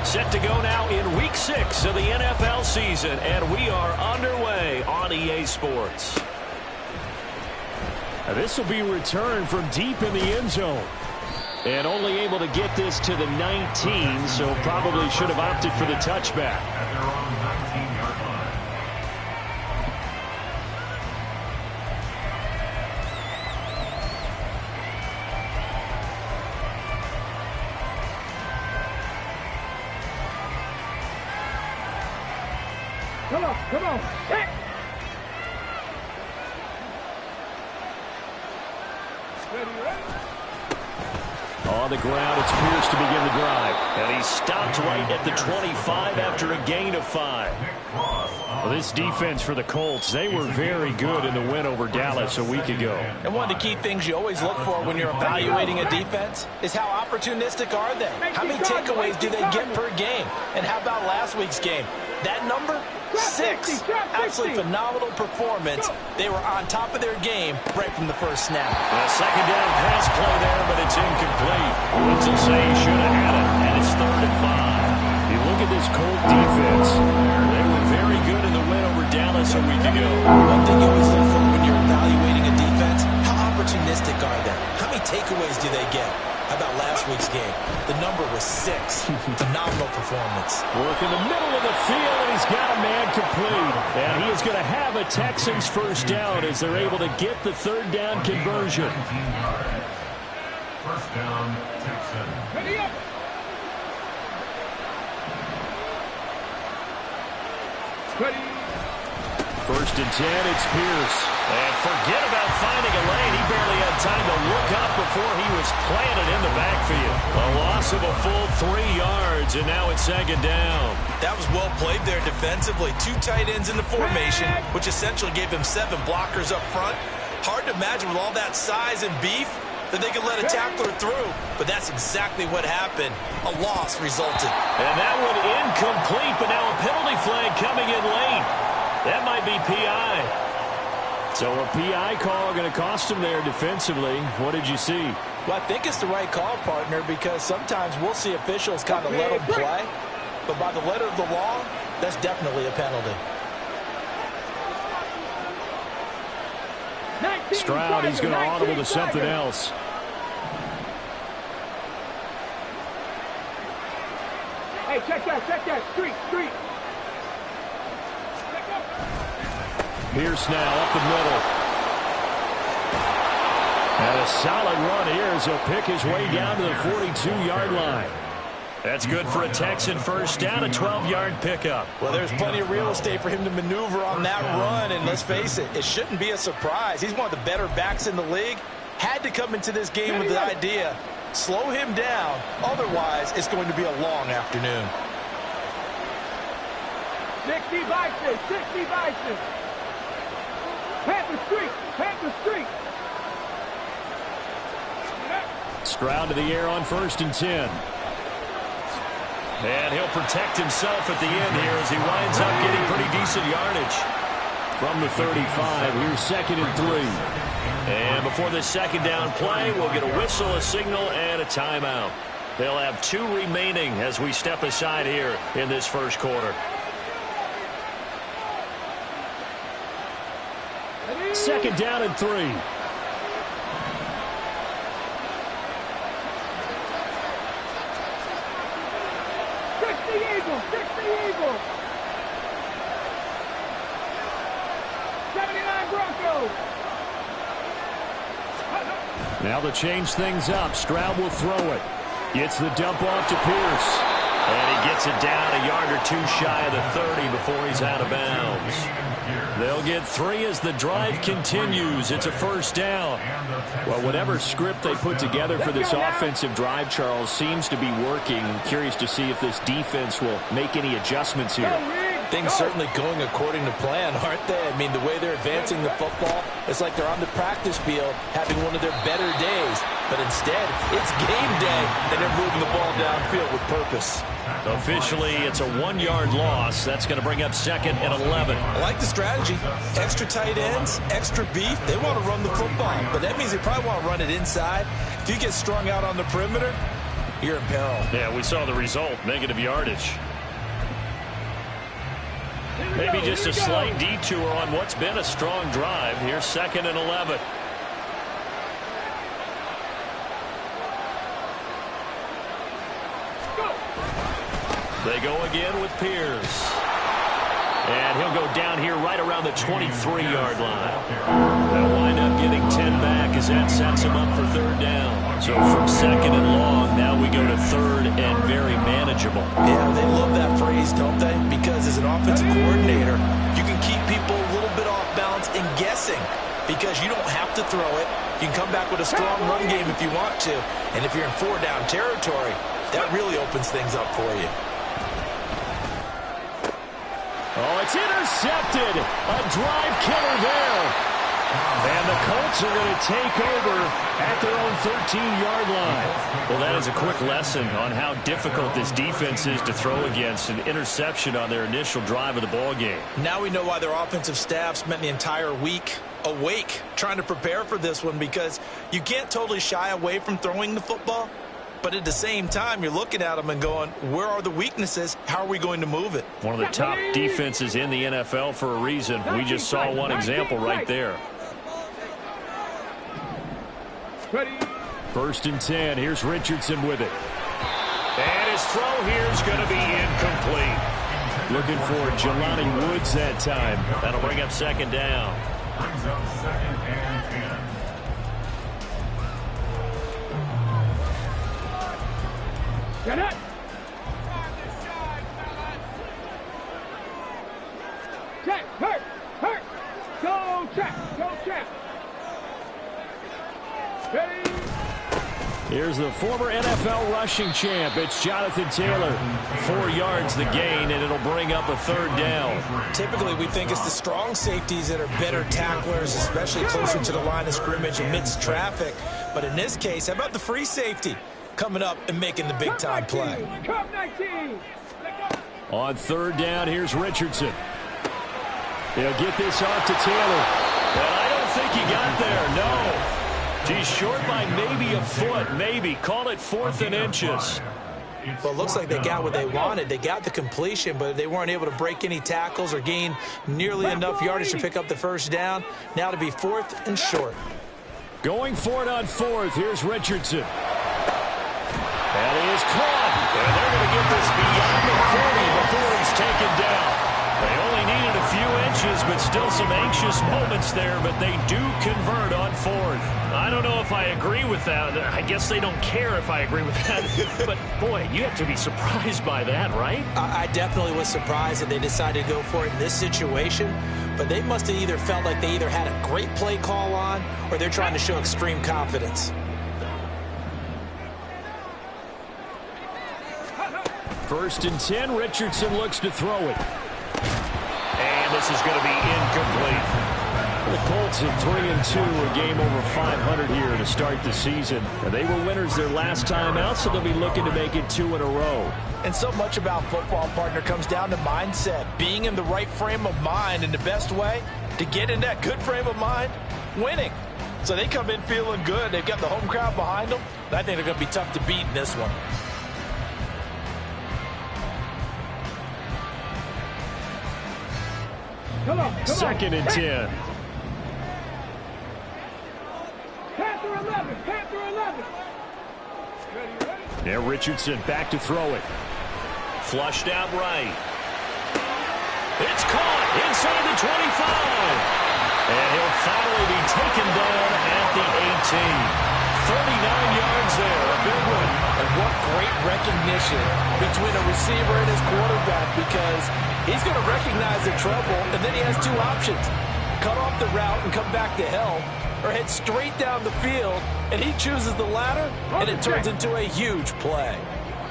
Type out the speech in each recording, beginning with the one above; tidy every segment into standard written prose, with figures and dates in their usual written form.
Set to go now in Week 6 of the NFL season, and we are underway on EA Sports. This will be returned from deep in the end zone. And only able to get this to the 19, so probably should have opted for the touchback. Come on. Hey. On the ground, it's Pierce to begin the drive. And he stopped right at the 25 after a gain of 5. Well, this defense for the Colts, they were very good in the win over Dallas a week ago. And one of the key things you always look for when you're evaluating a defense is how opportunistic are they? How many takeaways do they get per game? And how about last week's game? That number? 6. Absolutely phenomenal performance. They were on top of their game right from the first snap. A second down pass play there, but it's incomplete. Woods will say he should have had it, and it's 3rd and 5. You look at this Colt defense. They were very good in the win over Dallas a week ago. One thing you always look for when you're evaluating a defense, how opportunistic are they? How many takeaways do they get? How about last week's game? The number was 6. Phenomenal performance. Work in the middle of the field, and he's got a man complete. And he is going to have a Texans first down as they're able to get the 3rd down conversion. First down, Texans. Ready up. Ready. 1st and 10, it's Pierce. And forget about finding a lane. He barely had time to look up before he was planted in the backfield. A loss of a full 3 yards, and now it's 2nd down. That was well played there defensively. 2 tight ends in the formation, which essentially gave him 7 blockers up front. Hard to imagine with all that size and beef that they could let a tackler through, but that's exactly what happened. A loss resulted. And that one incomplete, but now a penalty flag coming in late. That might be PI. So a PI call going to cost him there defensively. What did you see? Well, I think it's the right call, partner, because sometimes we'll see officials kind of let them play. But by the letter of the law, that's definitely a penalty. Stroud, he's going to audible to something else. Hey, check that. Street. Pierce now up the middle. And a solid run here as he'll pick his way down to the 42-yard line. That's good for a Texan first down, a 12-yard pickup. Well, there's plenty of real estate for him to maneuver on that run, and let's face it, it shouldn't be a surprise. He's one of the better backs in the league. Had to come into this game with the idea, slow him down, otherwise it's going to be a long afternoon. 60 Bison. Panther streak. Stroud to the air on 1st and 10. And he'll protect himself at the end here as he winds up getting pretty decent yardage. From the 35, here's 2nd and 3. And before this 2nd down play, we'll get a whistle, a signal, and a timeout. They'll have 2 remaining as we step aside here in this first quarter. 2nd down and 3. Fix the Eagles. 79 Broncos. Now to change things up, Stroud will throw it. Gets the dump off to Pierce. And he gets it down a yard or 2 shy of the 30 before he's out of bounds. They'll get 3 as the drive continues. It's a first down. Well, whatever script they put together for this offensive drive, Charles, seems to be working. I'm curious to see if this defense will make any adjustments here. Things certainly going according to plan, aren't they? I mean, the way they're advancing the football, it's like they're on the practice field having one of their better days. But instead, it's game day, and they're moving the ball downfield with purpose. Officially, it's a 1-yard loss. That's going to bring up 2nd and 11. I like the strategy. Extra tight ends, extra beef. They want to run the football, but that means they probably want to run it inside. If you get strung out on the perimeter, you're in peril. Yeah, we saw the result, negative yardage. Maybe just a slight detour on what's been a strong drive. Here's 2nd and 11. They go again with Pierce. And he'll go down here right around the 23-yard line. They'll wind up getting 10 back as that sets him up for 3rd down. So from 2nd and long, now we go to 3rd and very manageable. Yeah, they love that phrase, don't they? Because as an offensive coordinator, you can keep people a little bit off balance and guessing because you don't have to throw it. You can come back with a strong run game if you want to. And if you're in 4-down territory, that really opens things up for you. Oh, it's intercepted. A drive killer there. And the Colts are going to take over at their own 13-yard line. Well, that is a quick lesson on how difficult this defense is to throw against. An interception on their initial drive of the ball game. Now we know why their offensive staff spent the entire week awake trying to prepare for this one, because you can't totally shy away from throwing the football. But at the same time, you're looking at them and going, where are the weaknesses? How are we going to move it? One of the top defenses in the NFL for a reason. We just saw one example right there. 1st and 10. Here's Richardson with it. And his throw here is going to be incomplete. Looking for Jelani Woods that time. That'll bring up 2nd down. Brings up 2nd and 10. Get it! Check, hurt, hurt. Go check, go check. Ready? Here's the former NFL rushing champ. It's Jonathan Taylor. 4 yards the gain, and it'll bring up a 3rd down. Typically, we think it's the strong safeties that are better tacklers, especially closer to the line of scrimmage amidst traffic. But in this case, how about the free safety coming up and making the big-time play? On 3rd down, here's Richardson. He'll get this off to Taylor. And I don't think he got there, no. He's short by maybe a foot, maybe. Call it 4th and inches. Well, it looks like they got what they wanted. They got the completion, but they weren't able to break any tackles or gain nearly enough yardage to pick up the 1st down. Now to be 4th and short. Going for it on 4th. Here's Richardson. And he is caught. And they're going to get this beyond the 40 before he's taken down. They only needed a few inches, but still some anxious moments there, but they do convert on 4th. I don't know if I agree with that. I guess they don't care if I agree with that. But, boy, you have to be surprised by that, right? I definitely was surprised that they decided to go for it in this situation, but they must have either felt like they either had a great play call on or they're trying to show extreme confidence. 1st and 10, Richardson looks to throw it. And this is going to be incomplete. The Colts at 3-2, a game over 500 here to start the season. And they were winners their last time out, so they'll be looking to make it 2 in a row. And so much about football, partner, comes down to mindset. Being in the right frame of mind, and the best way to get in that good frame of mind, winning. So they come in feeling good. They've got the home crowd behind them. I think they're going to be tough to beat in this one. Come on, 2nd and 10. Panther 11, Panther 11. Now Richardson back to throw it. Flushed out right. It's caught inside the 25. And he'll finally be taken down at the 18. 39 yards there, a big one. And what great recognition between a receiver and his quarterback, because he's going to recognize the trouble, and then he has 2 options. Cut off the route and come back to help, or head straight down the field, and he chooses the latter, and it turns into a huge play.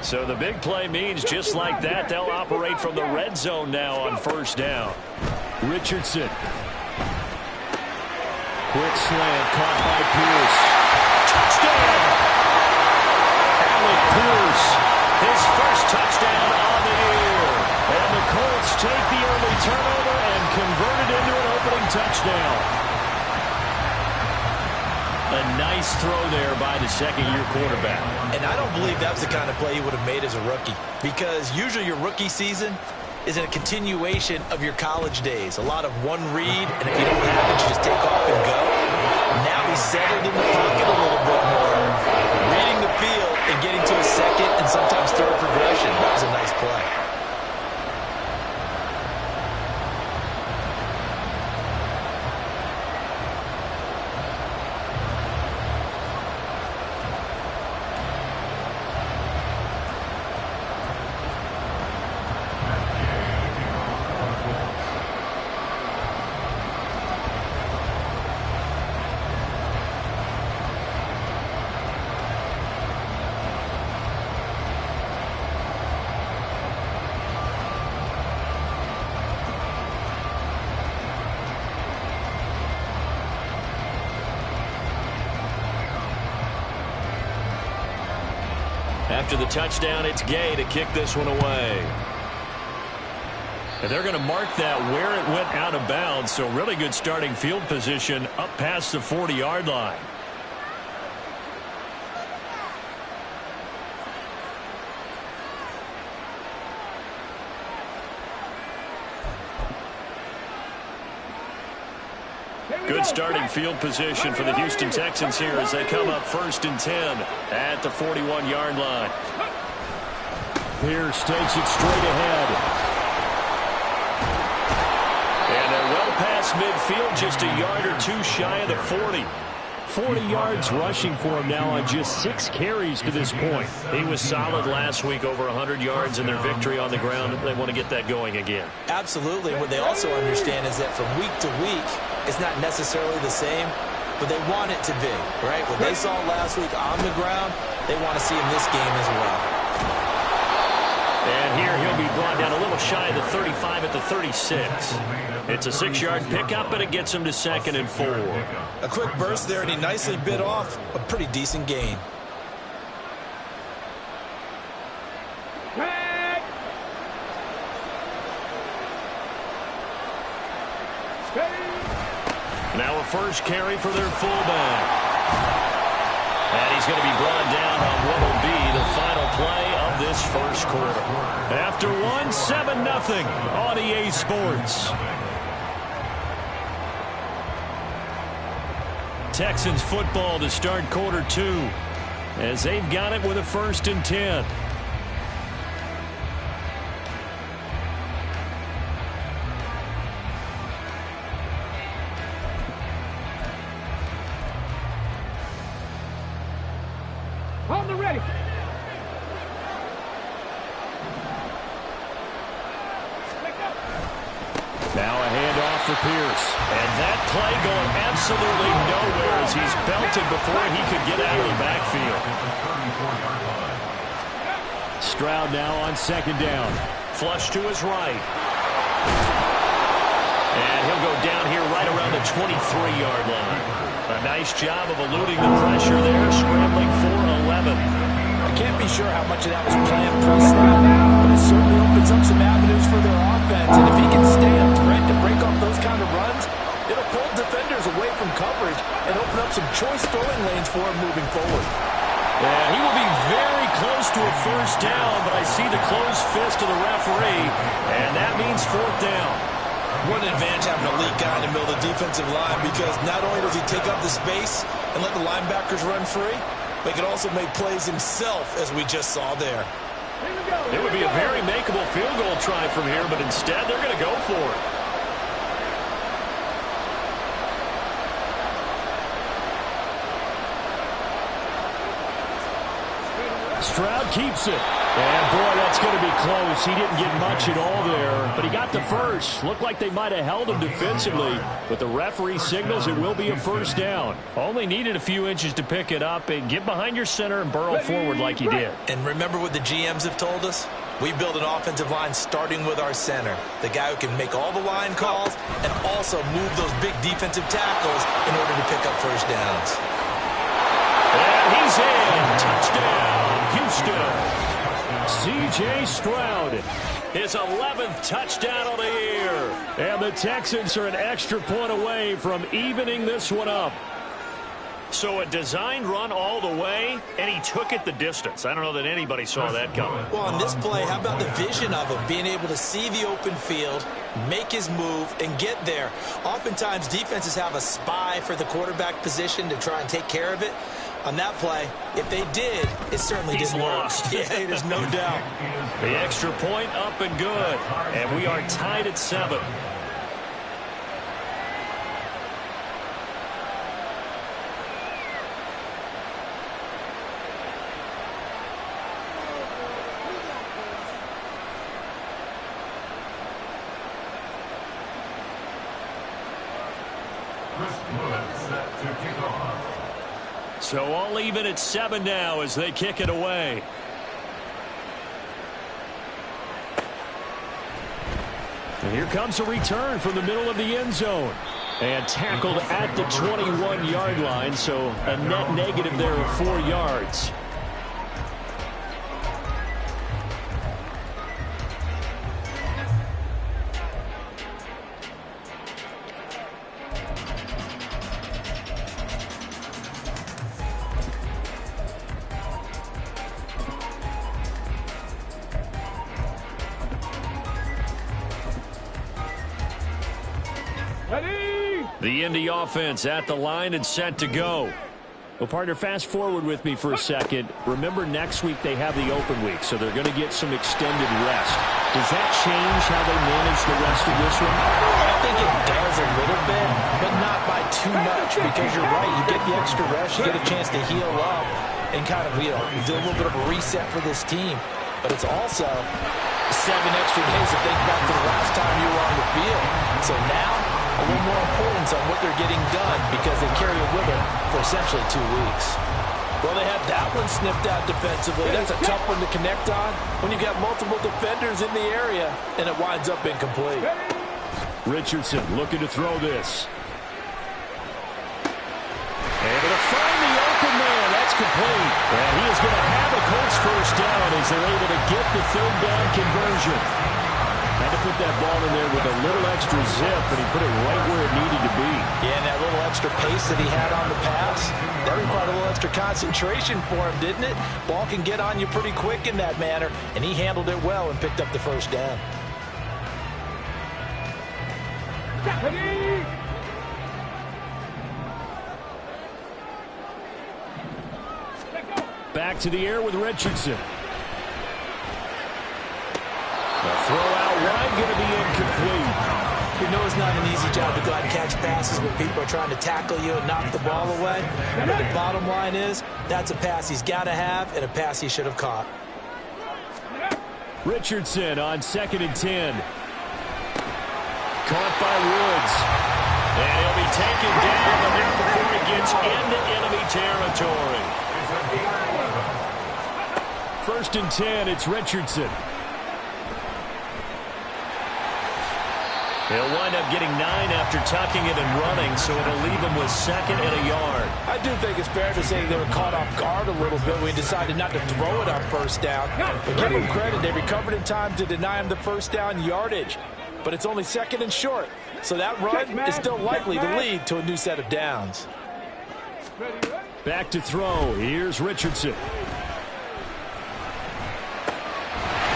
So the big play means just like that, they'll operate from the red zone now on 1st down. Richardson. Quick slant caught by Pierce. Touchdown! Alec Pierce, his first touchdown on the year. And the Colts take the early turnover and convert it into an opening touchdown. A nice throw there by the second-year quarterback. And I don't believe that was the kind of play he would have made as a rookie, because usually your rookie season is a continuation of your college days. A lot of one read, and if you don't have it, you just take off and go. Now he's settled in the pocket a little bit more, reading the field and getting to a second and sometimes third progression. That was a nice play. After the touchdown, it's Gay to kick this one away. And they're going to mark that where it went out of bounds, so really good starting field position up past the 40-yard line. Good starting field position for the Houston Texans here as they come up 1st and 10 at the 41-yard line. Pierce takes it straight ahead. And they're well past midfield, just a yard or two shy of the 40. 40 yards rushing for him now on just 6 carries to this point. He was solid last week, over 100 yards in their victory on the ground. They want to get that going again. Absolutely. What they also understand is that from week to week, it's not necessarily the same, but they want it to be, right? What they saw last week on the ground, they want to see in this game as well. And here he'll be brought down a little shy of the 35 at the 36. It's a 6-yard pickup, but it gets him to 2nd and 4. A quick burst there, and he nicely bit off a pretty decent gain. Now a first carry for their fullback. And he's going to be brought down on what will be the final play of this first quarter. After one, 7-0 on EA Sports. Texans football to start quarter 2 as they've got it with a 1st and 10. On the ready. Now a handoff for Pierce. And that play going absolutely nowhere as he's belted before he could get out of the backfield. Stroud now on 2nd down. Flush to his right. And he'll go down here right around the 23-yard line. A nice job of eluding the pressure there, scrambling for 11. I can't be sure how much of that was planned pre-snap, but it certainly opens up some avenues for their offense. And if he can stay a threat to break off those kind of runs, it'll pull defenders away from coverage and open up some choice throwing lanes for him moving forward. Yeah, he will be very close to a first down, but I see the closed fist of the referee, and that means 4th down. What an advantage having a elite guy in the middle of the defensive line, because not only does he take up the space and let the linebackers run free, but he can also make plays himself, as we just saw there. It would be a very makeable field goal try from here, but instead they're going to go for it. Stroud keeps it. And, boy, that's going to be close. He didn't get much at all there, but he got the first. Looked like they might have held him defensively, but the referee signals it will be a first down. Only needed a few inches to pick it up and get behind your center and burrow forward like he did. And remember what the GMs have told us? We build an offensive line starting with our center, the guy who can make all the line calls and also move those big defensive tackles in order to pick up first downs. And he's in. Touchdown, Houston. C.J. Stroud. His 11th touchdown of the year. And the Texans are an extra point away from evening this one up. So a designed run all the way, and he took it the distance. I don't know that anybody saw that coming. Well, on this play, how about the vision of him, being able to see the open field, make his move, and get there. Oftentimes, defenses have a spy for the quarterback position to try and take care of it. On that play, if they did, it certainly didn't work. Yeah, there's no doubt. The extra point up and good, and we are tied at 7. So all even at 7 now as they kick it away. And here comes a return from the middle of the end zone. And tackled at the 21-yard line, so a net negative there of 4 yards. The Indy offense at the line and set to go. Well, partner, fast forward with me for a second. Remember, next week they have the open week, so they're going to get some extended rest. Does that change how they manage the rest of this one? I think it does a little bit, but not by too much, because you're right. You get the extra rest, you get a chance to heal up and kind of, do a little bit of a reset for this team. But it's also 7 extra days to think back to the last time you were on the field. So now, a little more importance on what they're getting done because they carry it with them for essentially 2 weeks. Well, they had that one snipped out defensively. That's a tough one to connect on when you've got multiple defenders in the area, and it winds up incomplete. Richardson looking to throw this. Able to find the open man. That's complete. And he is going to have a Colts first down as they're able to get the 3rd down conversion. Had to put that ball in there with a little extra zip, and he put it right where it needed to be. Yeah, and that little extra pace that he had on the pass, that required a little extra concentration for him, didn't it? Ball can get on you pretty quick in that manner, and he handled it well and picked up the first down. Back to the air with Richardson. The throw out wide going to be incomplete. You know it's not an easy job to go out and catch passes when people are trying to tackle you and knock the ball away. But the bottom line is, that's a pass he's got to have and a pass he should have caught. Richardson on 2nd and 10. Caught by Woods. And he'll be taken down, but not before he gets into enemy territory. 1st and 10, it's Richardson. He'll wind up getting 9 after tucking it and running, so it'll leave him with 2nd and a yard. I do think it's fair to say they were caught off guard a little bit. We decided not to throw it on 1st down. But give them credit. They recovered in time to deny him the 1st down yardage. But it's only 2nd and short. So that run is still likely to lead to a new set of downs. Back to throw. Here's Richardson.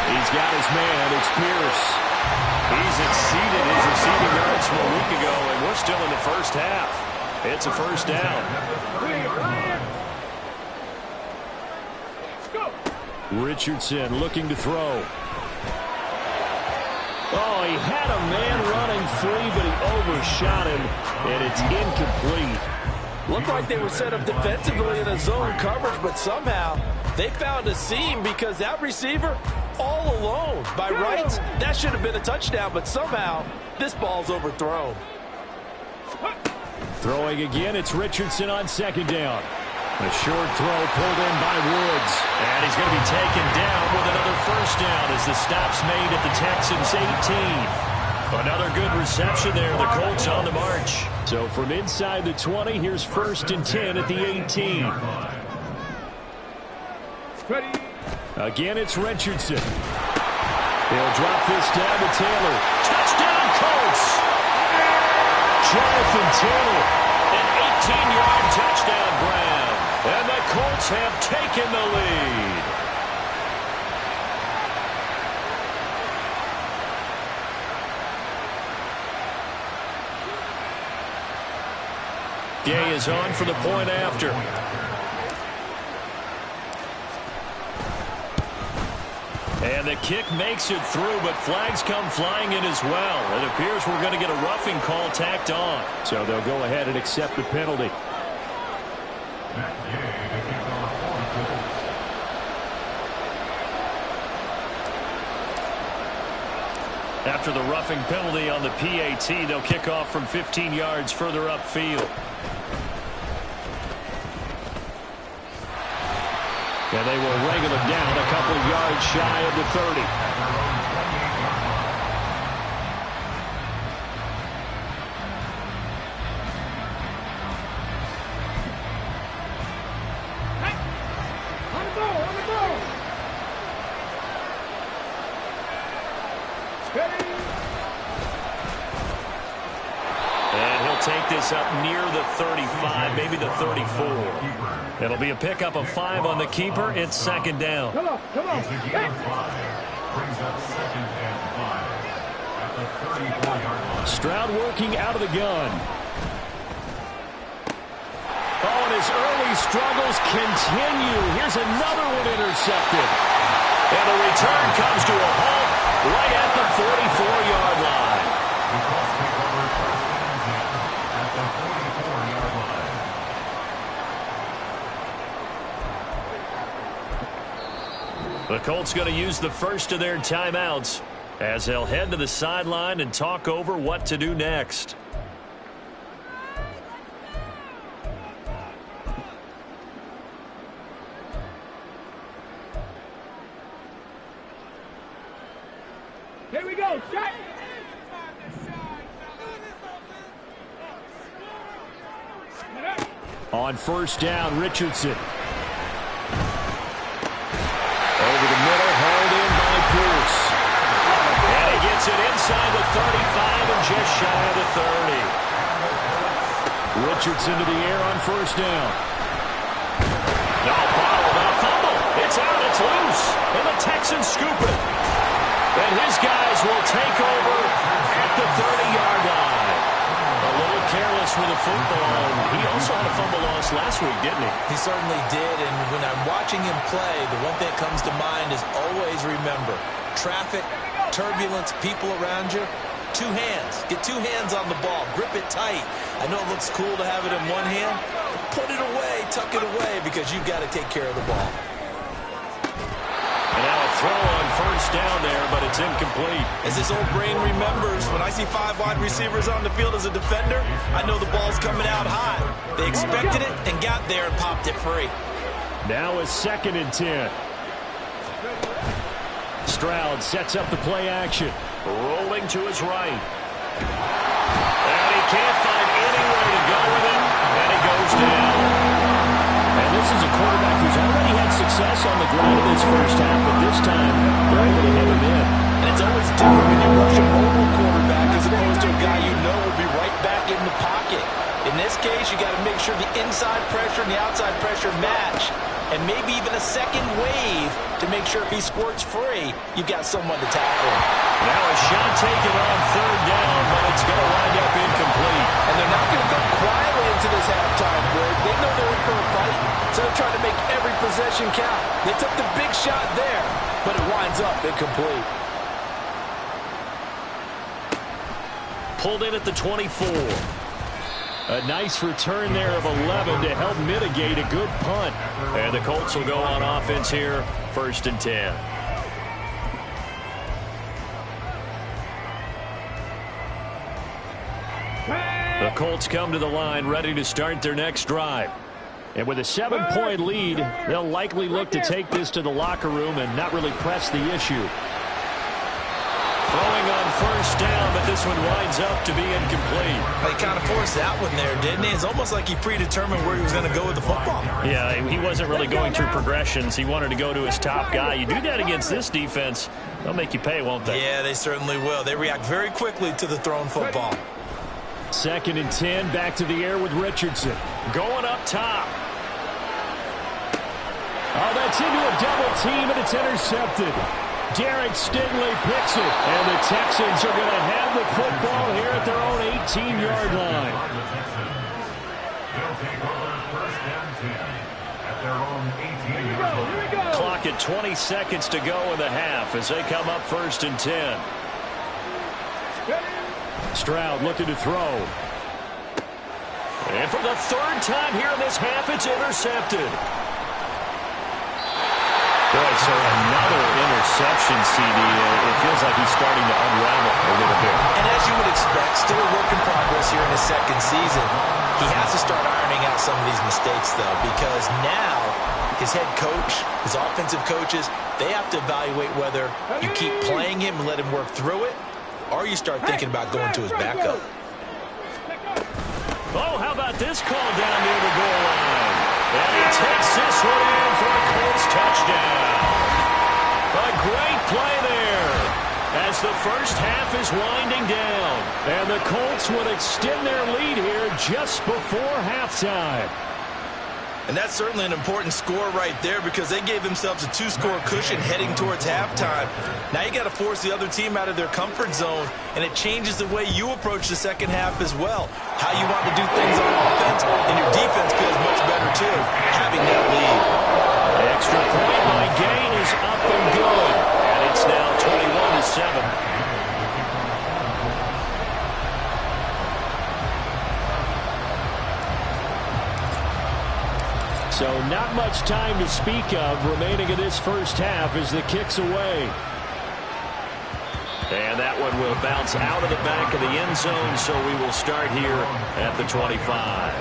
He's got his man. It's Pierce. He's exceeded his receiving yards from a week ago, and we're still in the first half. It's a first down. Richardson looking to throw. Oh, he had a man running free, but he overshot him, and it's incomplete. Looked like they were set up defensively in a zone coverage, but somehow they found a seam because that receiver all alone. By rights, that should have been a touchdown, but somehow this ball's overthrown. Throwing again, it's Richardson on 2nd down. A short throw pulled in by Woods. And he's going to be taken down with another first down as the stop's made at the Texans 18. Another good reception there. The Colts on the march. So from inside the 20, here's 1st and 10 at the 18. Again, it's Richardson. He'll drop this down to Taylor. Touchdown, Colts! Jonathan Taylor, an 15-yard touchdown grab. And the Colts have taken the lead. Gay is on for the point after. And the kick makes it through, but flags come flying in as well. It appears we're going to get a roughing call tacked on. So they'll go ahead and accept the penalty. After the roughing penalty on the PAT, they'll kick off from 15 yards further upfield. And they will wrangle him down a couple of yards shy of the 30. On the ball, on the ball. Steady. And he'll take this up near the 35, maybe the 34. It'll be a pickup of 5 on the keeper. It's second down. Come on, come on. Brings up 2nd and 5 at the 34-yard line. Stroud working out of the gun. Oh, and his early struggles continue. Here's another one intercepted. And the return comes to a halt right at the 44-yard line. The Colts take over 1st and 10 at the 44-yard line. The Colts going to use the first of their timeouts as they'll head to the sideline and talk over what to do next. Here we go, shot. On first down, Richardson. Over the middle, hauled in by Pierce. And he gets it inside the 35 and just shy of the 30. Richardson to the air on first down. No bottle, no fumble. It's out, it's loose. And the Texans scoop it. And his guys will take over at the 30-yard line. A little careless with the football. He also had a fumble loss last week, didn't he? He certainly did, and when I'm watching him play, the one thing that comes to mind is always remember, traffic, turbulence, people around you, 2 hands. Get 2 hands on the ball. Grip it tight. I know it looks cool to have it in one hand. Put it away, tuck it away, because you've got to take care of the ball. And now a throw on first down there, but it's incomplete. As this old brain remembers, when I see 5 wide receivers on the field as a defender, I know the ball's coming out high. They expected it and got there and popped it free. Now a 2nd and 10. Stroud sets up the play action. Rolling to his right. And he can't find anywhere to go with it, and he goes down. And this is a quarterback who's already had success on the ground in this first half, but this time they're able to hit him in. And it's always different when you rush a mobile quarterback as opposed to a guy you know will be right back in the pocket. In this case, you got to make sure the inside pressure and the outside pressure match, and maybe even a second wave to make sure if he squirts free, you've got someone to tackle him. Now a shot taken on third down, but it's going to wind up incomplete. And they're not going to go quietly into this halftime break. They know they're in for a fight, so they're trying to make every possession count. They took the big shot there, but it winds up incomplete. Pulled in at the 24. A nice return there of 11 to help mitigate a good punt. And the Colts will go on offense here, 1st and 10. The Colts come to the line ready to start their next drive. And with a 7-point lead, they'll likely look to take this to the locker room and not really press the issue. Throwing on first down, but this one winds up to be incomplete. He kind of forced that one there, didn't he? It's almost like he predetermined where he was going to go with the football. Yeah, he wasn't really going through progressions. He wanted to go to his top guy. You do that against this defense, they'll make you pay, won't they? Yeah, they certainly will. They react very quickly to the thrown football. 2nd and 10, back to the air with Richardson. Going up top. Oh, that's into a double team, and it's intercepted. Derek Stingley picks it, and the Texans are going to have the football here at their own 18-yard line. They'll take over 1st and 10 at their own 18-yard line. Clock at 20 seconds to go in the half as they come up 1st and 10. Stroud looking to throw. And for the 3rd time here in this half, it's intercepted. Boy, so another interception, CD. It feels like he's starting to unravel a little bit. And as you would expect, still a work in progress here in his 2nd season. He has to start ironing out some of these mistakes, though, because now his head coach, his offensive coaches, they have to evaluate whether you keep playing him and let him work through it, or you start thinking about going to his backup. Oh, how about this call down near the goal line? And he takes this one in for a Colts touchdown. A great play there as the 1st half is winding down. And the Colts would extend their lead here just before halftime. And that's certainly an important score right there because they gave themselves a 2-score cushion heading towards halftime. Now you got to force the other team out of their comfort zone, and it changes the way you approach the 2nd half as well. How you want to do things on offense, and your defense feels much better too, having that lead. The extra point by Gain is up and good, and it's now 21-7. So not much time to speak of remaining in this 1st half as the kick's away. And that one will bounce out of the back of the end zone, so we will start here at the 25.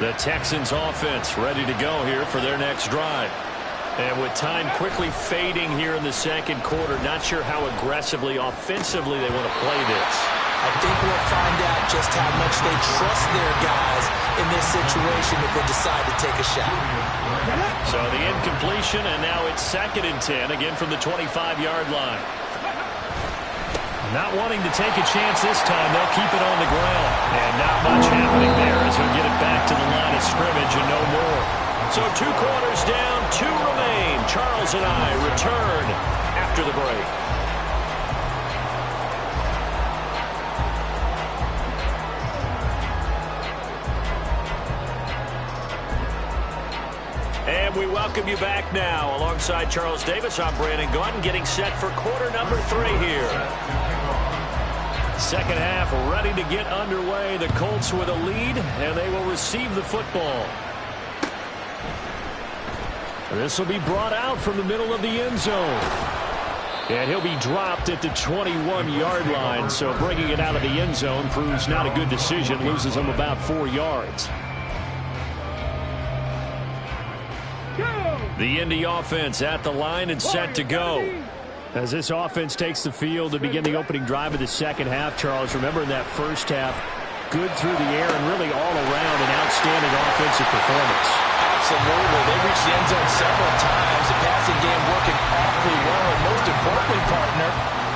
The Texans offense ready to go here for their next drive. And with time quickly fading here in the 2nd quarter, not sure how aggressively, offensively they want to play this. I think we'll find out just how much they trust their guys in this situation if they decide to take a shot. So the incompletion, and now it's 2nd and 10, again from the 25-yard line. Not wanting to take a chance this time, they'll keep it on the ground. And not much happening there as we get it back to the line of scrimmage and no more. So 2 quarters down, 2 remain. Charles and I return after the break. And we welcome you back now. Alongside Charles Davis, I'm Brandon Gaudin, getting set for quarter number 3 here. 2nd half ready to get underway. The Colts with a lead, and they will receive the football. This will be brought out from the middle of the end zone. And he'll be dropped at the 21-yard line, so bringing it out of the end zone proves not a good decision, loses him about 4 yards. The Indy offense at the line and set to go. As this offense takes the field to begin the opening drive of the 2nd half, Charles, remember in that 1st half, good through the air and really all around an outstanding offensive performance. Absolutely. They reached the end zone several times. The passing game working awfully well. And most importantly, partner,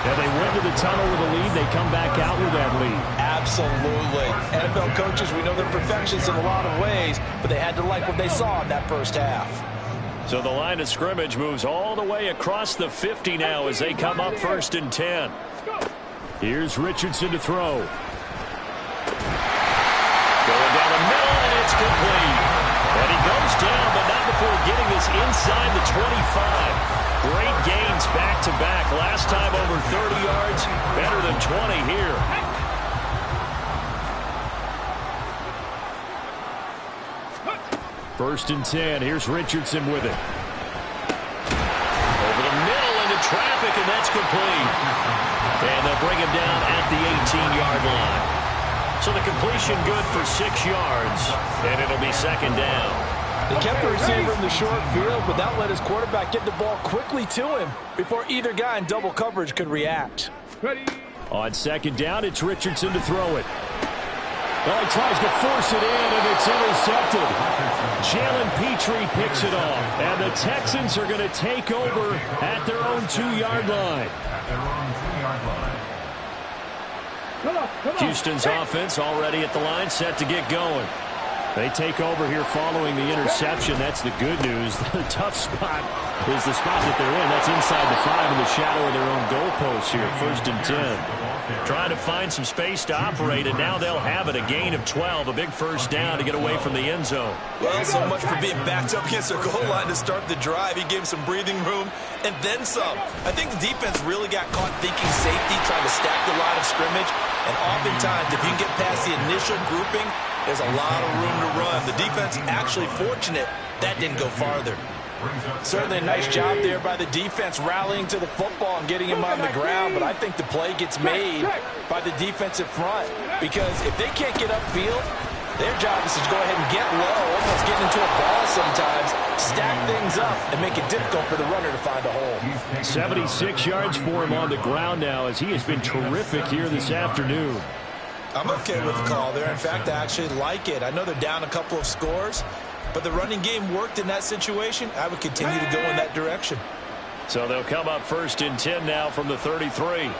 yeah, they went to the tunnel with a lead. They come back out with that lead. Absolutely. NFL coaches, we know they're perfectionists in a lot of ways, but they had to like what they saw in that 1st half. So the line of scrimmage moves all the way across the 50 now as they come up 1st and 10. Here's Richardson to throw. Going down the middle, and it's complete. And he goes down, but not before getting this inside the 25. Great gains back-to-back. Last time over 30 yards, better than 20 here. First and 10. Here's Richardson with it. Over the middle into traffic, and that's complete. And they'll bring him down at the 18-yard line. So the completion good for 6 yards, and it'll be 2nd down. They kept the receiver in the short field, but that let his quarterback get the ball quickly to him before either guy in double coverage could react. On 2nd down, it's Richardson to throw it. Well, he tries to force it in, and it's intercepted. Jalen Petrie picks it off, and the Texans are going to take over at their own 2-yard line. Houston's offense already at the line, set to get going. They take over here following the interception. That's the good news. The tough spot is the spot that they're in. That's inside the 5 in the shadow of their own goalpost here, 1st and 10. Trying to find some space to operate, and now they'll have it. A gain of 12, a big first down to get away from the end zone. Well, so much for being backed up against their goal line to start the drive. He gave some breathing room and then some. I think the defense really got caught thinking safety, trying to stack the line of scrimmage. And oftentimes, if you can get past the initial grouping, there's a lot of room to run. The defense actually fortunate that didn't go farther. Certainly a nice job there by the defense rallying to the football and getting him on the ground, but I think the play gets made by the defensive front because if they can't get upfield, their job is to go ahead and get low, almost get into a ball sometimes, stack things up, and make it difficult for the runner to find a hole. 76 yards for him on the ground now as he has been terrific here this afternoon. I'm okay with the call there. In fact, I actually like it. I know they're down a couple of scores, but the running game worked in that situation. I would continue to go in that direction. So they'll come up 1st and 10 now from the 33.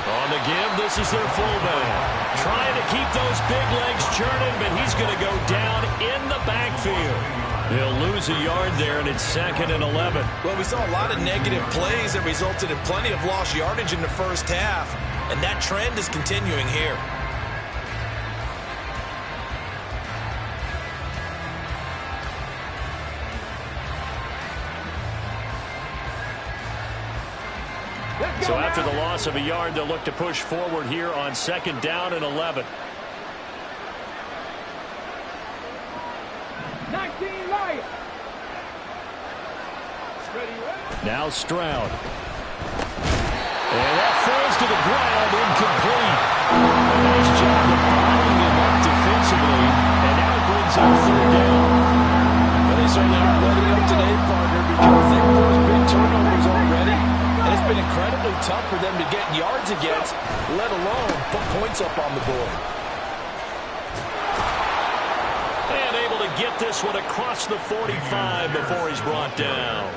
On the give, this is their fullback. Trying to keep those big legs churning, but he's going to go down in the backfield. They'll lose a yard there, and it's 2nd and 11. Well, we saw a lot of negative plays that resulted in plenty of lost yardage in the first half, and that trend is continuing here. So after the loss of a yard, they'll look to push forward here on 2nd down and 11. 19 Lions. Now Stroud. And that falls to the ground, incomplete. A nice job of bottling him up defensively, and now it brings up 3rd down. Well, they certainly aren't letting up today, partner, because they've forced big turnovers already. And it's been incredibly tough for them to get yards against, let alone put points up on the board. And able to get this one across the 45 before he's brought down.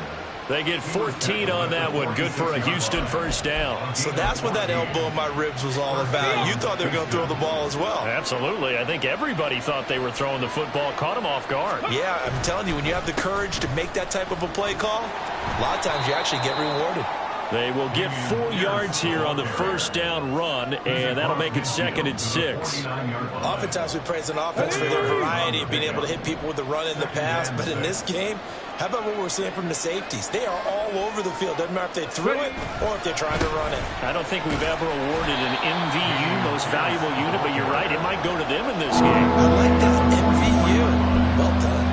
They get 14 on that one. Good for a Houston first down. So that's what that elbow in my ribs was all about. You thought they were going to throw the ball as well. Absolutely. I think everybody thought they were throwing the football, caught him off guard. Yeah, I'm telling you, when you have the courage to make that type of a play call, a lot of times you actually get rewarded. They will get 4 yards here on the first down run, and that'll make it 2nd and 6. Oftentimes we praise an offense for their variety of being able to hit people with the run in the past, but in this game, how about what we're seeing from the safeties? They are all over the field. Doesn't matter if they threw it or if they're trying to run it. I don't think we've ever awarded an MVU, most valuable unit, but you're right, it might go to them in this game. I like that, MVU. Well done.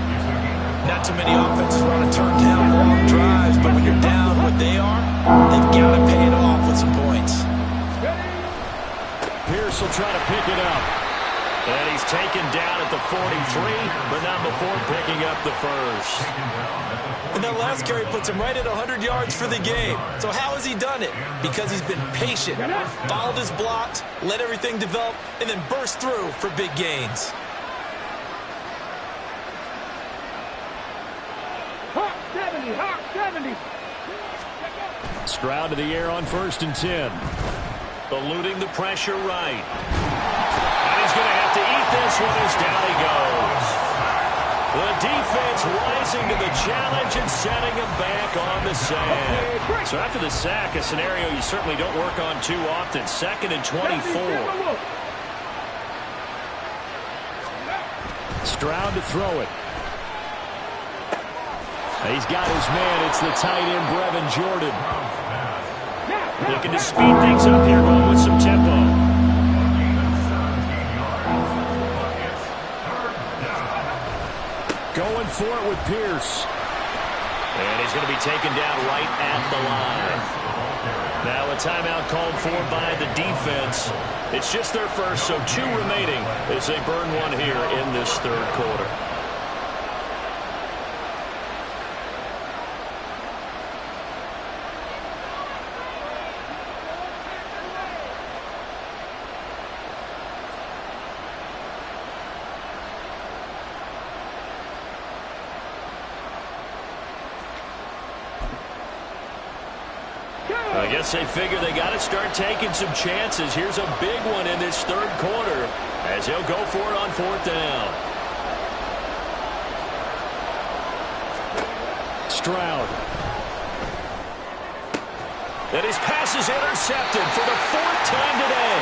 Not too many offenses want to turn down long drives, but when you're down what they are, they've got to pay it off with some points. Pierce will try to pick it up. And he's taken down at the 43, but not before picking up the first. And that last carry puts him right at 100 yards for the game. So how has he done it? Because he's been patient, followed his blocks, let everything develop, and then burst through for big gains. Hawk 70, Hawk 70. Stroud to the air on 1st and 10. Eluding the pressure right. And he's going to have to eat this one as down he goes. The defense rising to the challenge and setting him back on the sack. So after the sack, a scenario you certainly don't work on too often. 2nd and 24. Stroud to throw it. He's got his man. It's the tight end, Brevin Jordan. Looking to speed things up here, going with some tempo. Going for it with Pierce. And he's going to be taken down right at the line. Now a timeout called for by the defense. It's just their first, so 2 remaining as they burn one here in this 3rd quarter. I guess they figure they got to start taking some chances. Here's a big one in this third quarter as he'll go for it on fourth down. Stroud. And his pass is intercepted for the fourth time today.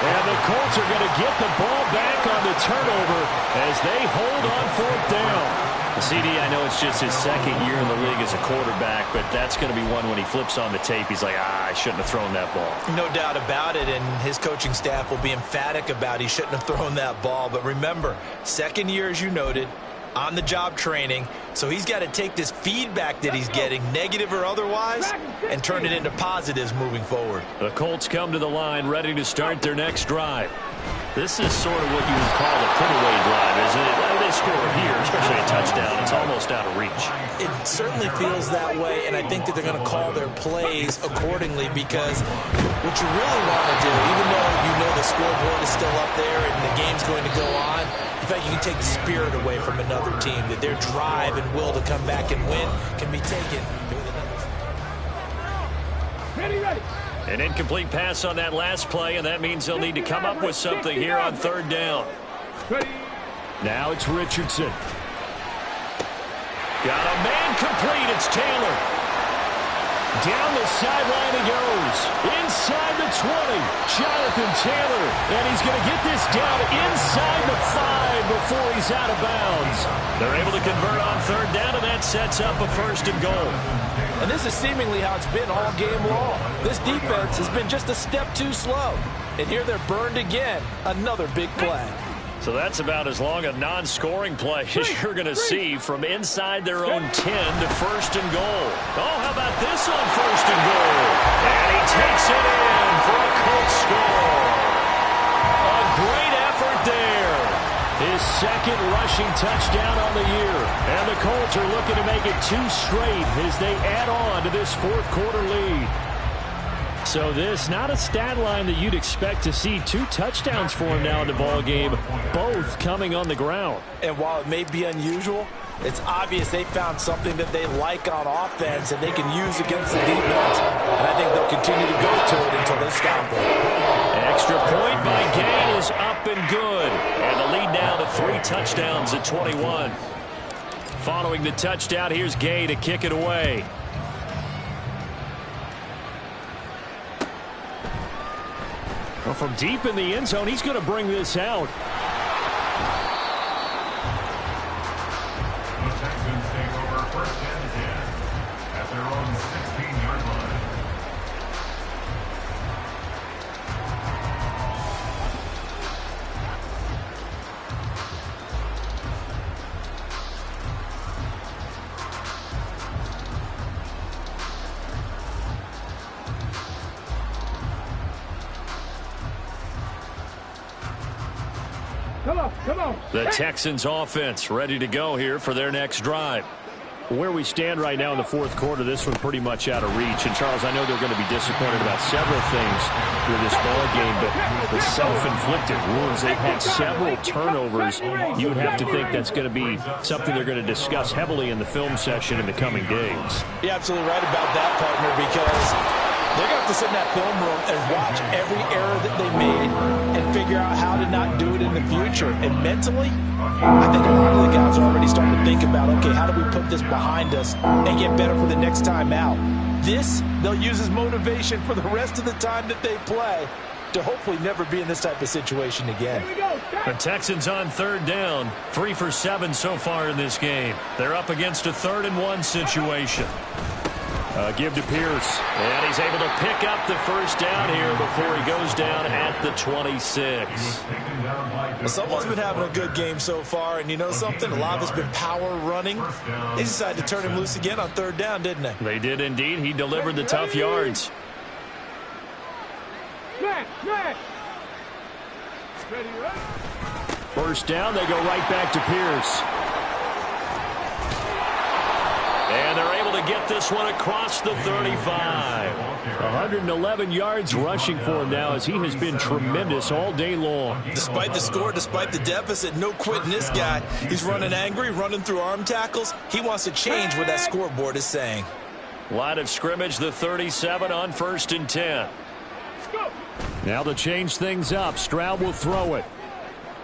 And the Colts are going to get the ball back on the turnover as they hold on fourth down. CD, I know it's just his second year in the league as a quarterback, but that's going to be one when he flips on the tape. He's like, I shouldn't have thrown that ball. No doubt about it, and his coaching staff will be emphatic about he shouldn't have thrown that ball. But remember, second year, as you noted, on-the-job training, so he's got to take this feedback that he's getting, negative or otherwise, and turn it into positives moving forward. The Colts come to the line ready to start their next drive. This is sort of what you would call a put-away drive, isn't it? They score here, especially a touchdown. It's almost out of reach. It certainly feels that way, and I think that they're going to call their plays accordingly because what you really want to do, even though you know the scoreboard is still up there and the game's going to go on, in fact, you can take the spirit away from another team, that their drive and will to come back and win can be taken. Ready, ready. An incomplete pass on that last play, and that means they'll need to come up with something here on third down. Ready. Now it's Richardson. Got a man complete. It's Taylor. Down the sideline he goes. Inside the 20. Jonathan Taylor. And he's going to get this down inside the 5 before he's out of bounds. They're able to convert on third down, and that sets up a first and goal. And this is seemingly how it's been all game long. This defense has been just a step too slow. And here they're burned again. Another big play. So that's about as long a non-scoring play as you're going to see from inside their own 10 to first and goal. Oh, how about this on first and goal? And he takes it in for a Colts score. A great effort there. His second rushing touchdown on the year. And the Colts are looking to make it 2 straight as they add on to this fourth quarter lead. So this, not a stat line that you'd expect to see. 2 touchdowns for him now in the ball game, both coming on the ground. And while it may be unusual, it's obvious they found something that they like on offense and they can use against the defense. And I think they'll continue to go to it until they stop them. Extra point by Gay is up and good. And the lead now to 3 touchdowns at 21. Following the touchdown, here's Gay to kick it away. Well, from deep in the end zone, he's going to bring this out. The Texans take over first and 10 at their own 16-yard line. Come on. The Texans offense ready to go here for their next drive. Where we stand right now in the fourth quarter, this one pretty much out of reach. And, Charles, I know they're going to be disappointed about several things with this ball game, but the self-inflicted wounds, they've had several turnovers. You would have to think that's going to be something they're going to discuss heavily in the film session in the coming days. You're absolutely right about that, partner, because they're going to have to sit in that film room and watch every error that they made and figure out how to not do it in the future. And mentally, I think a lot of the guys are already starting to think about, okay, how do we put this behind us and get better for the next time out? This, they'll use as motivation for the rest of the time that they play to hopefully never be in this type of situation again. The Texans on third down, 3 for 7 so far in this game. They're up against a 3rd and 1 situation. Give to Pierce. And he's able to pick up the first down here before he goes down at the 26. Someone's been having a good game so far, and you know something? A lot of it's been power running. They decided to turn him loose again on third down, didn't they? They did indeed. He delivered the tough yards. First down, they go right back to Pierce. And they're able to get this one across the 35. 111 yards rushing for him now as he has been tremendous all day long. Despite the score, despite the deficit, no quitting this guy. He's running angry, running through arm tackles. He wants to change what that scoreboard is saying. Line of scrimmage, the 37 on 1st and 10. Now to change things up, Stroud will throw it.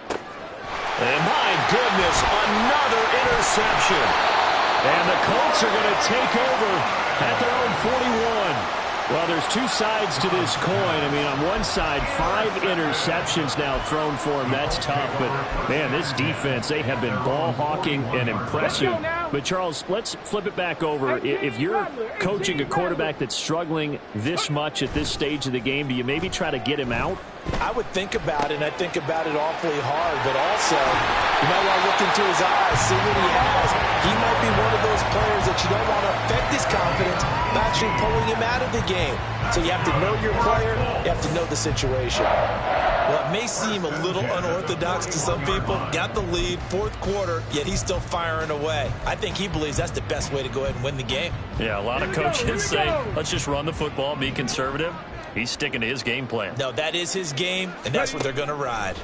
And my goodness, another interception. And the Colts are going to take over at their own 41. Well, there's two sides to this coin. I mean, on one side, 5 interceptions now thrown for him. That's tough. But, man, this defense, they have been ball hawking and impressive. But, Charles, let's flip it back over. If you're coaching a quarterback that's struggling this much at this stage of the game, do you maybe try to get him out? I would think about it, and I think about it awfully hard. But also, you might want to look into his eyes, see what he has. He might be one of those players that you don't want to affect his confidence by actually pulling him out of the game. So you have to know your player. You have to know the situation. Well, it may seem a little unorthodox to some people. Got the lead, 4th quarter, yet he's still firing away. I think he believes that's the best way to go ahead and win the game. Yeah, a lot of coaches say, let's just run the football, be conservative. He's sticking to his game plan. No, that is his game, and that's what they're going to ride.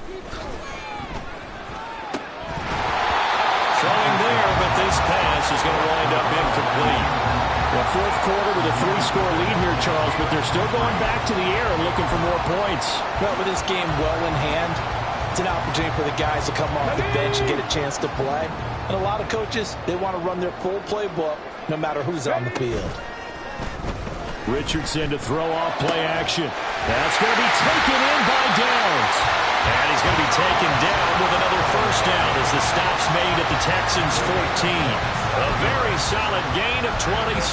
Throwing there, but this pass is going to wind up incomplete. The 4th quarter with a 3-score lead here, Charles, but they're still going back to the air and looking for more points. Well, with this game well in hand, it's an opportunity for the guys to come off the bench and get a chance to play. And a lot of coaches, they want to run their full playbook no matter who's on the field. Richardson to throw off play action. That's going to be taken in by Downs. And he's going to be taken down with another 1st down as the stop's made at the Texans' 14. A very solid gain of 27.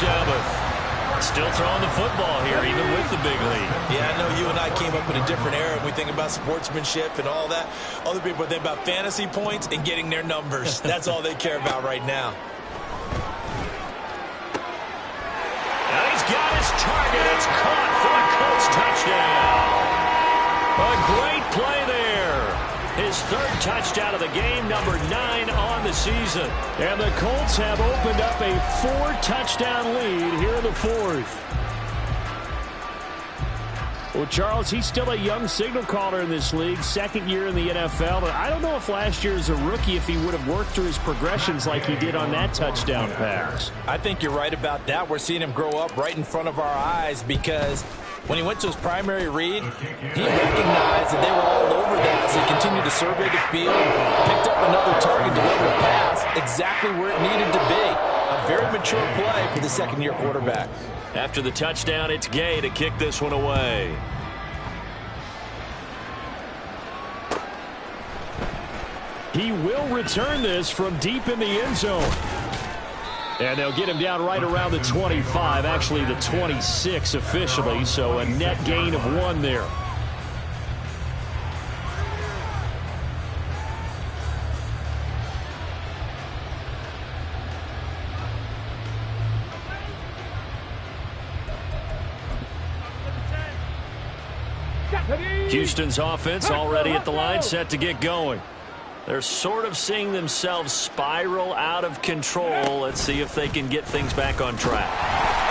Still throwing the football here, even with the big lead. Yeah, I know you and I came up in a different era. We think about sportsmanship and all that. Other people think about fantasy points and getting their numbers. That's all they care about right now. And he's got his target. It's caught for a Colts touchdown. A great play there. His 3rd touchdown of the game, number 9 on the season. And the Colts have opened up a 4-touchdown lead here in the 4th. Well, Charles, he's still a young signal caller in this league, 2nd year in the NFL. But I don't know if last year as a rookie, if he would have worked through his progressions like he did on that touchdown pass. I think you're right about that. We're seeing him grow up right in front of our eyes because when he went to his primary read, he recognized that they were all over that. So he continued to survey the field, picked up another target, delivered a pass exactly where it needed to be. A very mature play for the 2nd-year quarterback. After the touchdown, it's Gay to kick this one away. He will return this from deep in the end zone. And they'll get him down right around the 25, actually the 26 officially, so a net gain of 1 there. Houston's offense already at the line, set to get going. They're sort of seeing themselves spiral out of control. Let's see if they can get things back on track.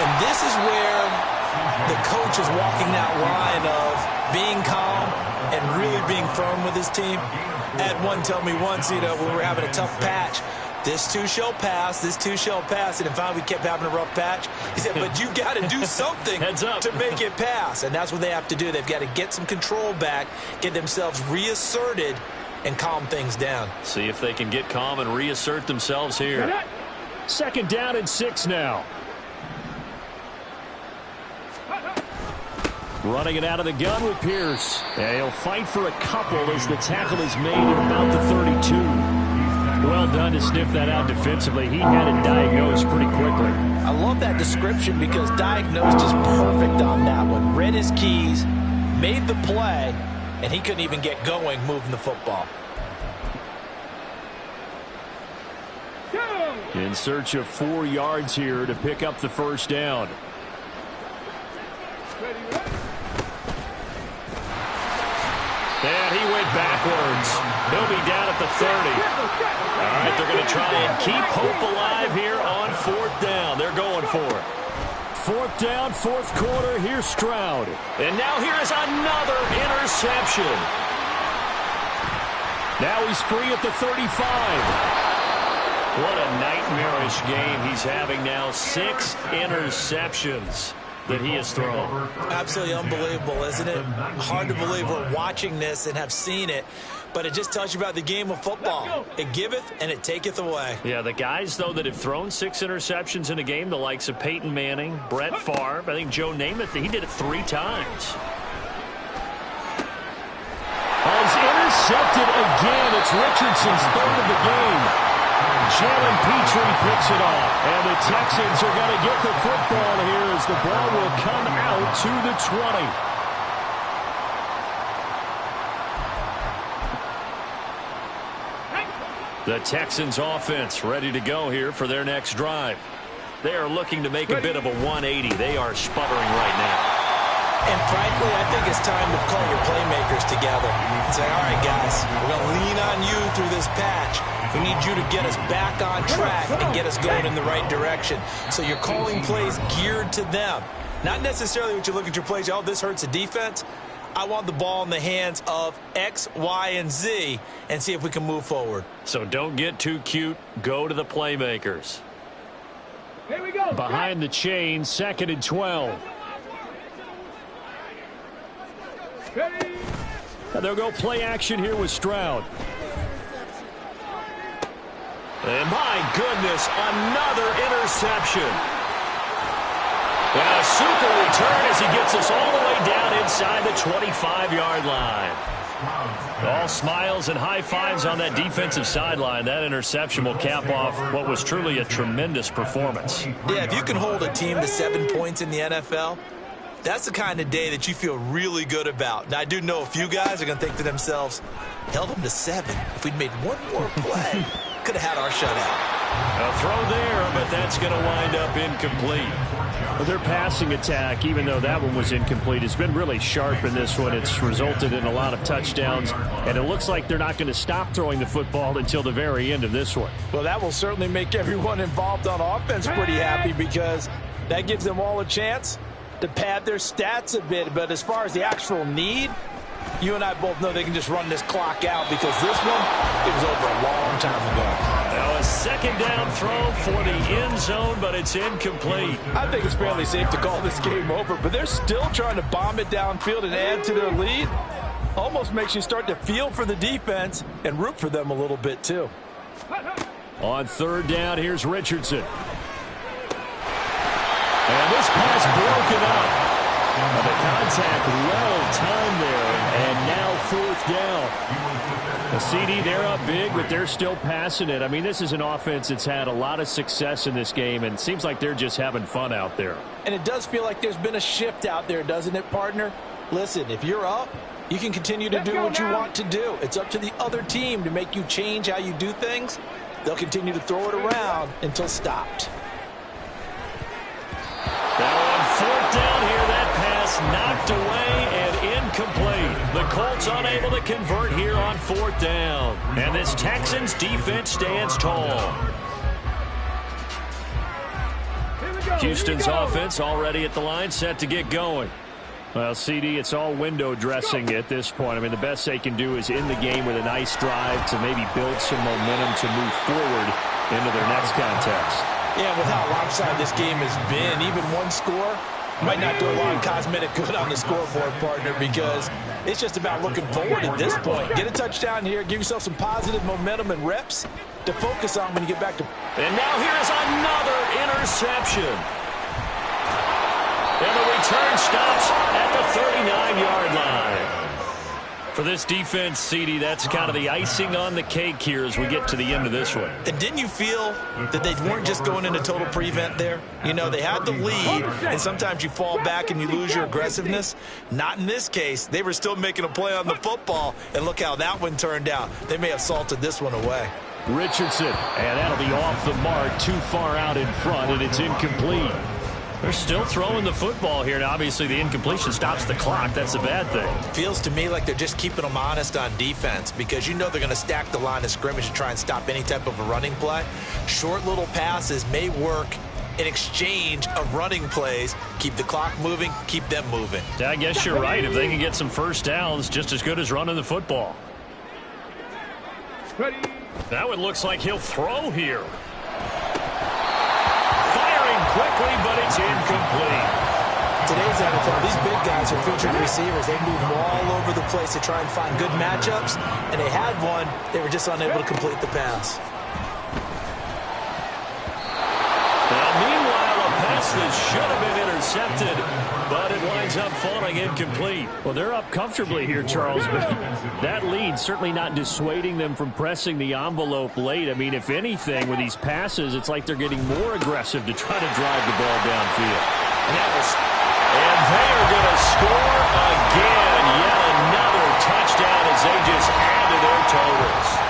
And this is where the coach is walking that line of being calm and really being firm with his team. I had one tell me once, when we were having a tough patch, this too shall pass, this too shall pass. And finally we kept having a rough patch. He said, but you got to do something to make it pass. And that's what they have to do. They've got to get some control back, get themselves reasserted, and calm things down. See if they can get calm and reassert themselves here. 2nd down and 6 now. Running it out of the gun with Pierce. And he'll fight for a couple as the tackle is made at about the 32. Well done to sniff that out defensively. He had it diagnosed pretty quickly. I love that description because diagnosed is perfect on that one. Read his keys, made the play, and he couldn't even get going moving the football. In search of 4 yards here to pick up the 1st down. And he went backwards. He'll be down at the 30. All right, they're going to try and keep hope alive here on 4th down. They're going for it. 4th down, 4th quarter. Here's Stroud. And now here is another interception. Now he's free at the 35. What a nightmarish game he's having now. 6 interceptions that he has thrown. Absolutely unbelievable, isn't it? Hard to believe we're watching this and have seen it, but it just tells you about the game of football. It giveth and it taketh away. Yeah, the guys, though, that have thrown 6 interceptions in a game, the likes of Peyton Manning, Brett Favre, I think Joe Namath, he did it 3 times. He's intercepted again. It's Richardson's 3rd of the game. Jalen Petrie picks it off. And the Texans are going to get the football here as the ball will come out to the 20. The Texans offense ready to go here for their next drive. They are looking to make a bit of a 180. They are sputtering right now. And frankly, I think it's time to call your playmakers together and say, all right, guys, we're going to lean on you through this patch. We need you to get us back on track and get us going in the right direction. So you're calling plays geared to them. Not necessarily when you look at your plays, oh, this hurts the defense. I want the ball in the hands of X, Y, and Z and see if we can move forward. So don't get too cute. Go to the playmakers. Here we go. Behind the chain, 2nd and 12. And they'll go play action here with Stroud. And my goodness, another interception. And a super return as he gets us all the way down inside the 25-yard line. All smiles and high fives on that defensive sideline. That interception will cap off what was truly a tremendous performance. Yeah, if you can hold a team to 7 points in the NFL, that's the kind of day that you feel really good about. Now, I do know a few guys are going to think to themselves, held them to 7. If we'd made one more play, could have had our shutout. A throw there, but that's going to wind up incomplete. Well, their passing attack, even though that one was incomplete, has been really sharp in this one. It's resulted in a lot of touchdowns, and it looks like they're not going to stop throwing the football until the very end of this one. Well, that will certainly make everyone involved on offense pretty happy because that gives them all a chance to pad their stats a bit. But as far as the actual need, you and I both know they can just run this clock out because this one, it was over a long time ago. Now a 2nd down throw for the end zone, but it's incomplete. I think it's fairly safe to call this game over, but they're still trying to bomb it downfield and add to their lead. Almost makes you start to feel for the defense and root for them a little bit too. On 3rd down, here's Richardson. And this pass broken up. The contact well-timed there, and now 4th down. The CD, they're up big, but they're still passing it. I mean, this is an offense that's had a lot of success in this game, and it seems like they're just having fun out there. And it does feel like there's been a shift out there, doesn't it, partner? Listen, if you're up, you can continue to do what you want to do. It's up to the other team to make you change how you do things. They'll continue to throw it around until stopped. Now on 4th down here, that pass knocked away and incomplete. The Colts unable to convert here on 4th down. And this Texans defense stands tall. Houston's offense already at the line, set to get going. Well, CD, it's all window dressing at this point. I mean, the best they can do is end the game with a nice drive to maybe build some momentum to move forward into their next contest. Yeah, with how lopsided this game has been, even one score might not do a lot of cosmetic good on the scoreboard, partner, because it's just about looking forward at this point. Get a touchdown here, give yourself some positive momentum and reps to focus on when you get back to... And now here's another interception. And the return stops at the 39-yard line. For this defense, CD, that's kind of the icing on the cake here as we get to the end of this one. And didn't you feel that they weren't just going into total prevent there? You know, they had the lead, and sometimes you fall back and you lose your aggressiveness. Not in this case. They were still making a play on the football, and look how that one turned out. They may have salted this one away. Richardson, and that'll be off the mark, too far out in front, and it's incomplete. They're still throwing the football here, and obviously the incompletion stops the clock. That's a bad thing. Feels to me like they're just keeping them honest on defense because you know they're going to stack the line of scrimmage to try and stop any type of a running play. Short little passes may work in exchange of running plays. Keep the clock moving, keep them moving. Yeah, I guess you're right. If they can get some first downs, just as good as running the football. Ready. That one looks like he'll throw here. Firing quickly, but it's incomplete. Today's NFL, these big guys are featured receivers. They move all over the place to try and find good matchups, and they had one. They were just unable to complete the pass. This should have been intercepted, but it winds up falling incomplete. Well, they're up comfortably here, Charles, but that lead certainly not dissuading them from pressing the envelope late. I mean, if anything, with these passes, it's like they're getting more aggressive to try to drive the ball downfield. And they are going to score again. Yet another touchdown as they just add to their totals.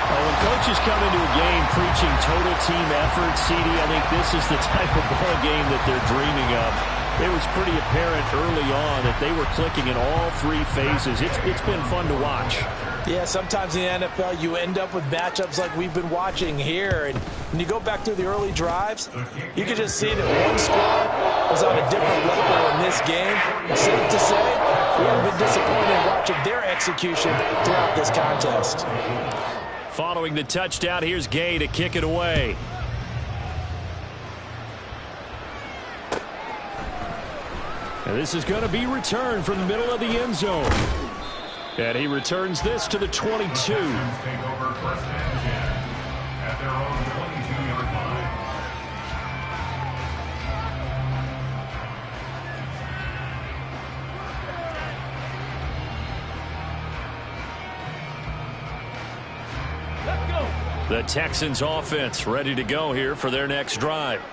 When coaches come into a game preaching total team effort, CD, I think this is the type of ball game that they're dreaming of. It was pretty apparent early on that they were clicking in all three phases. It's been fun to watch. Yeah, sometimes in the NFL you end up with matchups like we've been watching here. And when you go back through the early drives, you can just see that one squad was on a different level in this game. Safe to say, we haven't been disappointed watching their execution throughout this contest. Following the touchdown, here's Gay to kick it away. And this is going to be returned from the middle of the end zone. And he returns this to the 22. Take over first and 10 at their own 22-yard line. The Texans offense ready to go here for their next drive.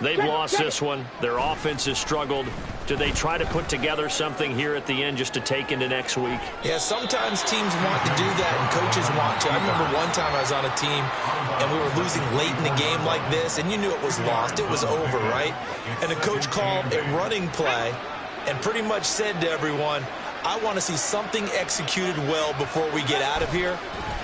They've lost this one. Their offense has struggled. Do they try to put together something here at the end just to take into next week? Yeah, sometimes teams want to do that and coaches want to. I remember one time I was on a team and we were losing late in the game like this, and you knew it was lost. It was over, right? And the coach called a running play and pretty much said to everyone, I want to see something executed well before we get out of here.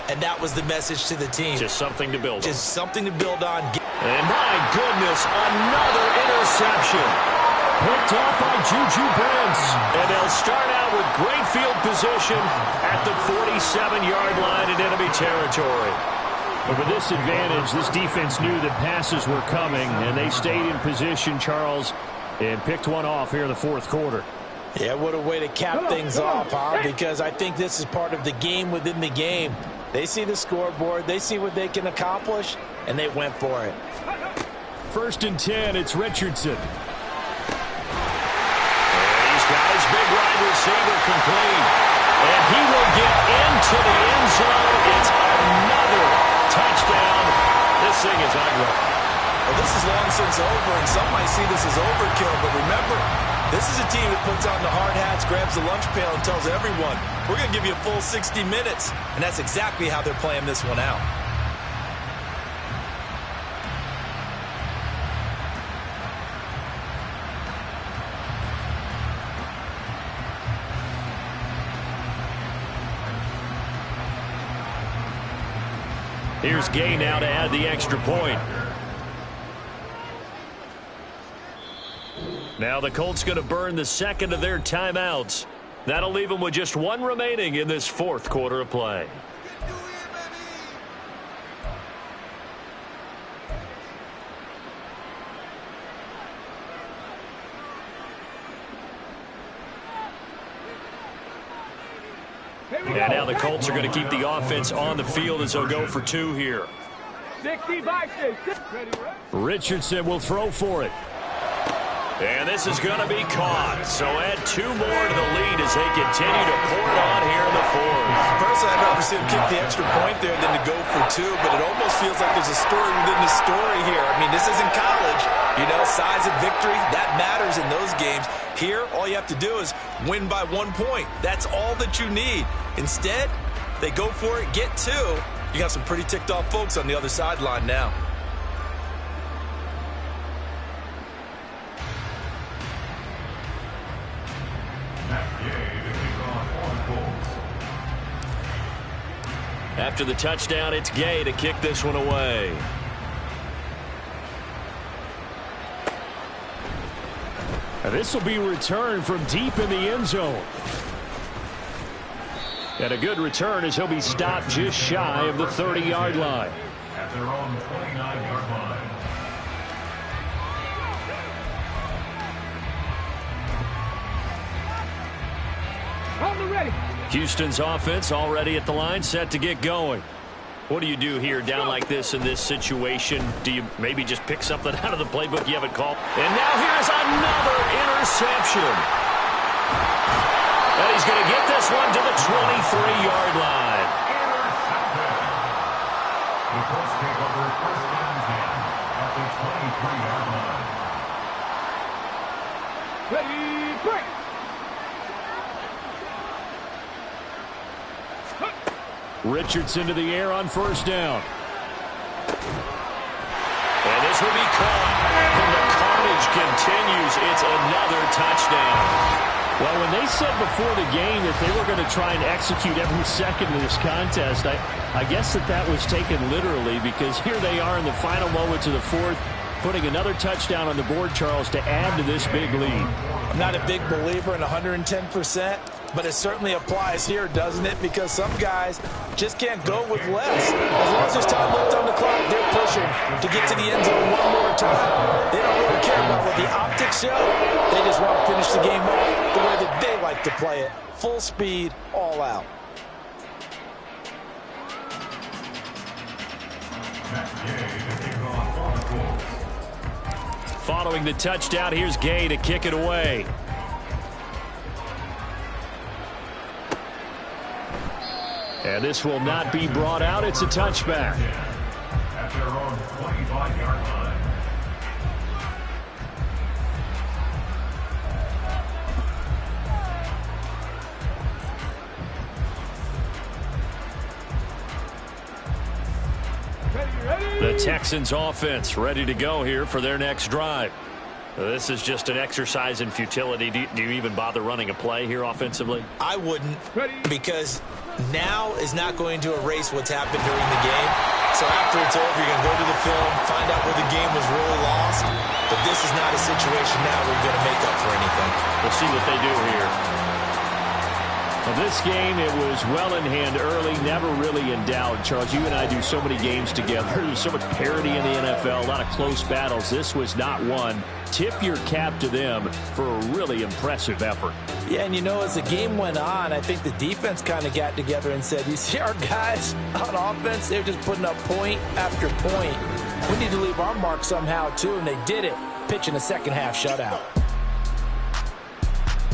And that was the message to the team. Just something to build on. Just something to build on. And my goodness, another interception. Picked off by Juju Brents. And they'll start out with great field position at the 47-yard line in enemy territory. But with this advantage, this defense knew that passes were coming, and they stayed in position, Charles, and picked one off here in the fourth quarter. Yeah, what a way to cap things off, huh? Because I think this is part of the game within the game. They see the scoreboard, they see what they can accomplish, and they went for it. 1st and 10, it's Richardson. And he's got his big wide receiver complete. And he will get into the end zone. It's another touchdown. This thing is ugly. Well, this is long since over, and some might see this as overkill, but remember, this is a team that puts on the hard hats, grabs the lunch pail, and tells everyone, we're going to give you a full 60 minutes. And that's exactly how they're playing this one out. Here's Gay now to add the extra point. Now the Colts going to burn the second of their timeouts. That'll leave them with just one remaining in this fourth quarter of play. And now the Colts are going to keep the offense on the field as they'll go for two here. 65. Richardson will throw for it. And this is going to be caught. So add two more to the lead as they continue to pour it on here in the fourth. Personally, I'd rather see him kick the extra point there than to go for two, but it almost feels like there's a story within the story here. I mean, this isn't college. You know, size of victory, that matters in those games. Here, all you have to do is win by 1 point. That's all that you need. Instead, they go for it, get two. You got some pretty ticked off folks on the other sideline now. After the touchdown, it's Gay to kick this one away. And this will be returned from deep in the end zone. And a good return as he'll be stopped just shy of the 30-yard line. At their own 29-yard line. On the ready. Houston's offense already at the line, set to get going. What do you do here down like this in this situation? Do you maybe just pick something out of the playbook you haven't called? And now here's another interception. And he's going to get this one to the 23-yard line. The Colts take over first and 10 at the 23-yard line. Ready, break. Richardson to the air on first down. And this will be caught. And the carnage continues. It's another touchdown. Well, when they said before the game that they were going to try and execute every second of this contest, I guess that was taken literally, because here they are in the final moments of the fourth, putting another touchdown on the board, Charles, to add to this big lead. I'm not a big believer in 110%, but it certainly applies here, doesn't it? Because some guys just can't go with less. As long as there's time left on the clock, they're pushing to get to the end zone one more time. They don't really care about what the optics show. They just want to finish the game off the way that they like to play it. Full speed, all out. Following the touchdown, here's Gay to kick it away. And this will not be brought out. It's a touchback. At their own 25-yard line. The Texans offense ready to go here for their next drive. This is just an exercise in futility. Do you even bother running a play here offensively? I wouldn't, because now is not going to erase what's happened during the game. So after it's over, you're going to go to the film, find out where the game was really lost. But this is not a situation now where you're going to make up for anything. We'll see what they do here. Well, this game, it was well in hand early, never really in doubt. Charles, you and I do so many games together. There's so much parity in the NFL, a lot of close battles. This was not one. Tip your cap to them for a really impressive effort. Yeah, and you know, as the game went on, I think the defense kind of got together and said, you see our guys on offense, they're just putting up point after point. We need to leave our mark somehow, too, and they did it, pitching a second-half shutout.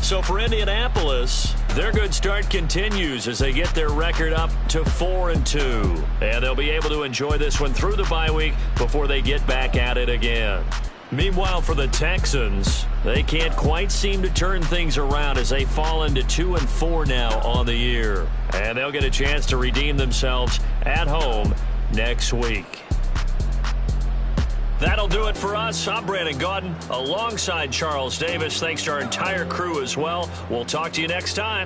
So for Indianapolis, their good start continues as they get their record up to 4-2. And they'll be able to enjoy this one through the bye week before they get back at it again. Meanwhile, for the Texans, they can't quite seem to turn things around as they fall into 2-4 now on the year. And they'll get a chance to redeem themselves at home next week. That'll do it for us. I'm Brandon Gaudin alongside Charles Davis. Thanks to our entire crew as well. We'll talk to you next time.